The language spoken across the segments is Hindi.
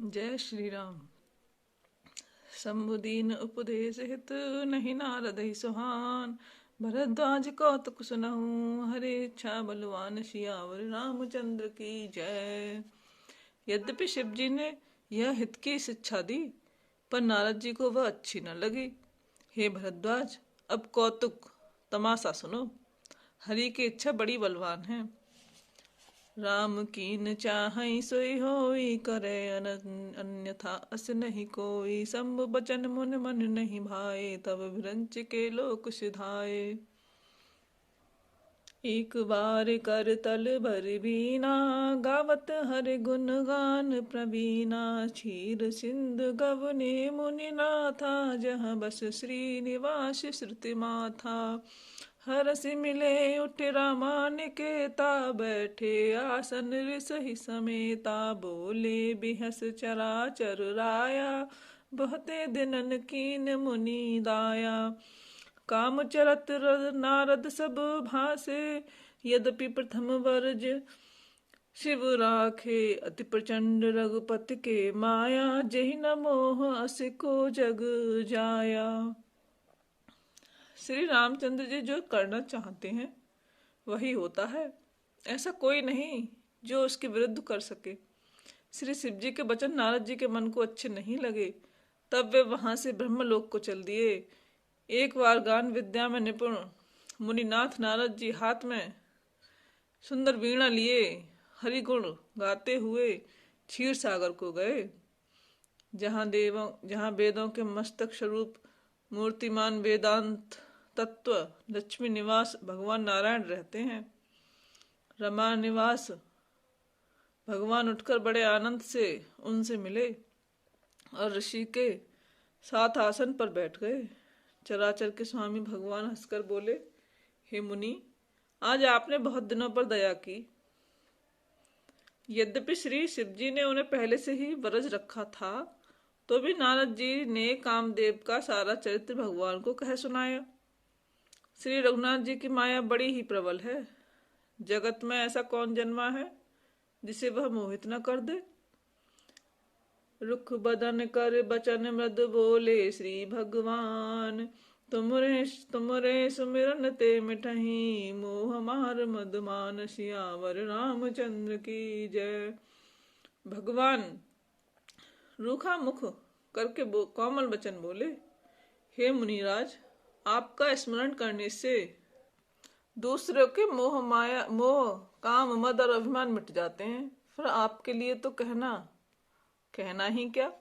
जय श्री राम। शंभुदीन उपदेश हित नहीं नारद ही सुहान। भरद्वाज कौतुक सुनहु हरे इच्छा बलवान सियावर रामचंद्र की जय। यद्यपि शिव जी ने यह हित की शिक्षा दी, पर नारद जी को वह अच्छी न लगी। हे भरद्वाज, अब कौतुक तमाशा सुनो। हरि की इच्छा बड़ी बलवान है। राम कीन चाहई सोई होई, करे अन्यथा अस नहीं कोई। शंभु बचन मुन मन नहीं भाए, तब भ्रंच के लोक सिधाए। एक बार कर तल भर बीना, गावत हर गुण गान प्रवीणा। क्षीर सिंध गवने मुनि नाथा, जहाँ बस श्रीनिवास श्रुति माथा। हरस मिले उठ रामानिकेता, बैठे आसन रिसहि समेता। बोले बिहस चराचर राया, बहुते दिनन कीन मुनि दाया। काम चरत नारद सब भासे, यद्यपि प्रथम वर्ज शिव राखे। अति प्रचंड रघुपति के माया, जहि न मोह अस को जग जाया। श्री रामचंद्र जी जो करना चाहते हैं वही होता है। ऐसा कोई नहीं जो उसके विरुद्ध कर सके। श्री शिव जी के वचन नारद जी के मन को अच्छे नहीं लगे, तब वे वहां से ब्रह्मलोक को चल दिए। एक बार गान विद्या में निपुण मुनिनाथ नारद जी हाथ में सुंदर वीणा लिए हरिगुण गाते हुए क्षीर सागर को गए, जहाँ वेदों के मस्तक स्वरूप मूर्तिमान वेदांत तत्व लक्ष्मी निवास भगवान नारायण रहते हैं। रमा निवास भगवान उठकर बड़े आनंद से उनसे मिले और ऋषि के साथ आसन पर बैठ गए। चराचर के स्वामी भगवान हंसकर बोले, हे मुनि, आज आपने बहुत दिनों पर दया की। यद्यपि श्री शिव जी ने उन्हें पहले से ही वरज रखा था, तो भी नारद जी ने कामदेव का सारा चरित्र भगवान को कह सुनाया। श्री रघुनाथ जी की माया बड़ी ही प्रबल है। जगत में ऐसा कौन जन्मा है जिसे वह मोहित न कर दे। रुख बदन कर बचन मृद बोले श्री भगवान। तुमरे सुमिरन ते मिठही, मोह मार मदमान सियावर रामचंद्र की जय। भगवान रूखा मुख करके कोमल वचन बोले, हे मुनिराज, आपका स्मरण करने से दूसरों के मोह काम मद और अभिमान मिट जाते हैं। फिर आपके लिए तो कहना ही क्या।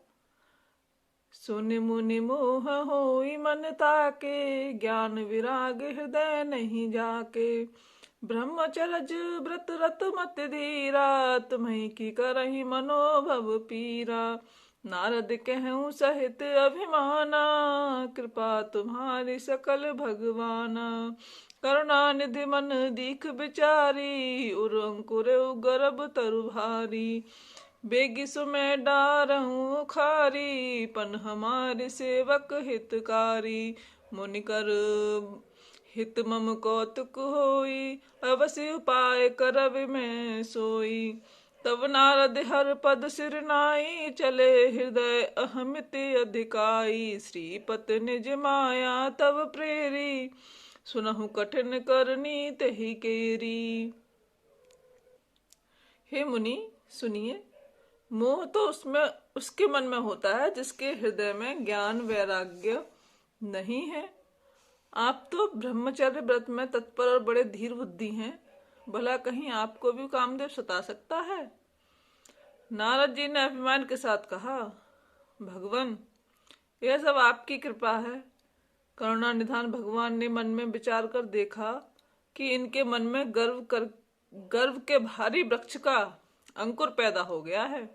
सुनि मुनि मोह होई मन ताके, ज्ञान विराग हृदय नहीं जाके। ब्रह्मचर्य व्रत रत मत धीरा, तुम्हें की करही मनोभव पीरा। नारद कहूँ सहित अभिमाना, कृपा तुम्हारी सकल भगवाना। करुणा निधि मन दीख बिचारी, उर अंकुर गर्भ तरु भारी। बेगी सुमै डारहूँ खारी, पन हमारे सेवक हितकारी। मुनि कर हित मम कौतुक होई, अवश्य उपाय करब मैं सोई। तब नारद हर पद सिर नाई, चले हृदय अहमित अधिकाई। श्रीपत निज माया तब प्रेरी, सुनहु कठिन करनी तही केरी। हे मुनि सुनिए, मोह तो उसके मन में होता है जिसके हृदय में ज्ञान वैराग्य नहीं है। आप तो ब्रह्मचर्य व्रत में तत्पर और बड़े धीर बुद्धि हैं, भला कहीं आपको भी कामदेव सता सकता है। नारद जी ने अभिमान के साथ कहा, भगवान, यह सब आपकी कृपा है। करुणा निधान भगवान ने मन में विचार कर देखा कि इनके मन में गर्व के भारी वृक्ष का अंकुर पैदा हो गया है।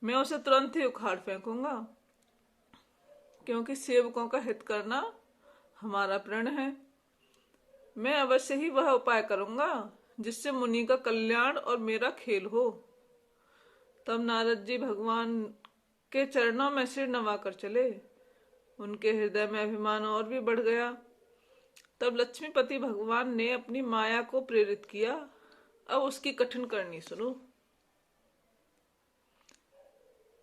मैं उसे तुरंत ही उखाड़ फेंकूंगा, क्योंकि सेवकों का हित करना हमारा प्रण है। मैं अवश्य ही वह उपाय करूंगा जिससे मुनि का कल्याण और मेरा खेल हो। तब नारद जी भगवान के चरणों में सिर नवाकर चले। उनके हृदय में अभिमान और भी बढ़ गया। तब लक्ष्मीपति भगवान ने अपनी माया को प्रेरित किया। अब उसकी कठिन करनी सुनो।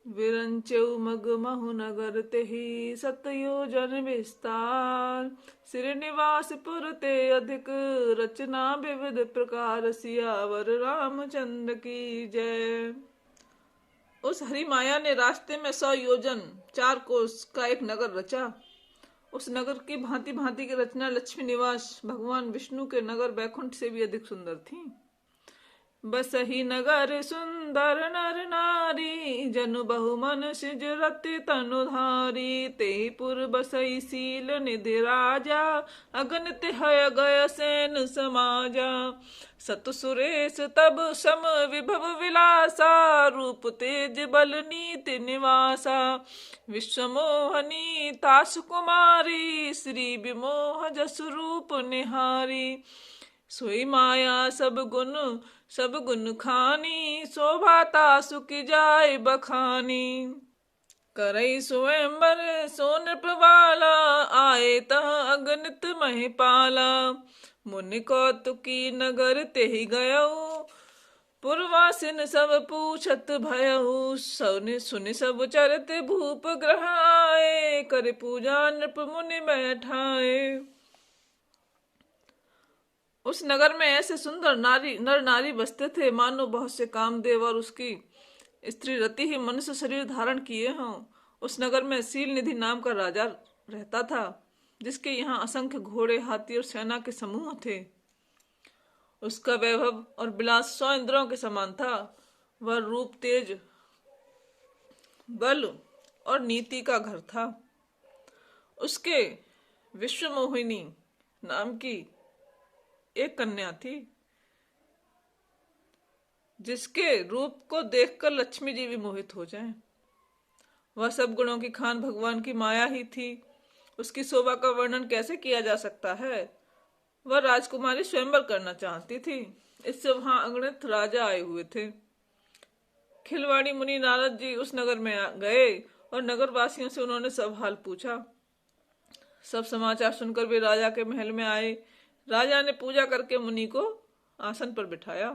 विरंचेउ मग महु नगर तेहि सतयोजन विस्तार। श्रीनिवास पुर ते अधिक रचना विविध प्रकार। सियावर रामचंद्र की जय। उस हरि माया ने रास्ते में 100 योजन 4 कोस का एक नगर रचा। उस नगर की भांति भांति की रचना लक्ष्मी निवास भगवान विष्णु के नगर बैकुंठ से भी अधिक सुंदर थी। बसही नगर सुंदर नर नारी, जनु बहु मन सिज रति तनुधारी। तेहि पुर बसई सील निधि राजा, अगणित है गय सेन समाजा। सत सुरेश तब सम विभव विलासा, रूप तेज बल नीति निवासा। विश्व मोहनी तास कुमारी, श्री विमोह जस रूप निहारी। सोई माया सब गुण खानी, शोभाता सुखी जाय बखानी। करई स्वयंवर सो नृपवाला, आए तह अगणित महिपाला। मुनि कौतुकी नगर तेहि गयऊ, पुरवासिन सब पूछत भयऊ। सुनि सब चरित भूप ग्रह आए, कर पूजा नृप मुनि बैठाए। उस नगर में ऐसे सुंदर नर नारी बसते थे, मानो बहुत से कामदेव और उसकी स्त्री रति ही मनुष्य शरीर धारण किए हों। उस नगर में सील निधि नाम का राजा रहता था, जिसके यहाँ असंख्य घोड़े, हाथी और सेना के समूह थे। उसका वैभव और विलास 100 इंद्रों के समान था। वह रूप, तेज, बल और नीति का घर था। उसके विश्वमोहिनी नाम की एक कन्या थी, जिसके रूप को देखकर लक्ष्मी जी भी मोहित हो जाएं। वह सब गुणों की खान भगवान की माया ही थी। उसकी शोभा का वर्णन कैसे किया जा सकता है। वह राजकुमारी स्वयंवर करना चाहती थी, इससे वहां अगणित राजा आए हुए थे। खिलवाड़ी मुनि नारद जी उस नगर में गए और नगर वासियों से उन्होंने सब हाल पूछा। सब समाचार सुनकर वे राजा के महल में आए। राजा ने पूजा करके मुनि को आसन पर बिठाया।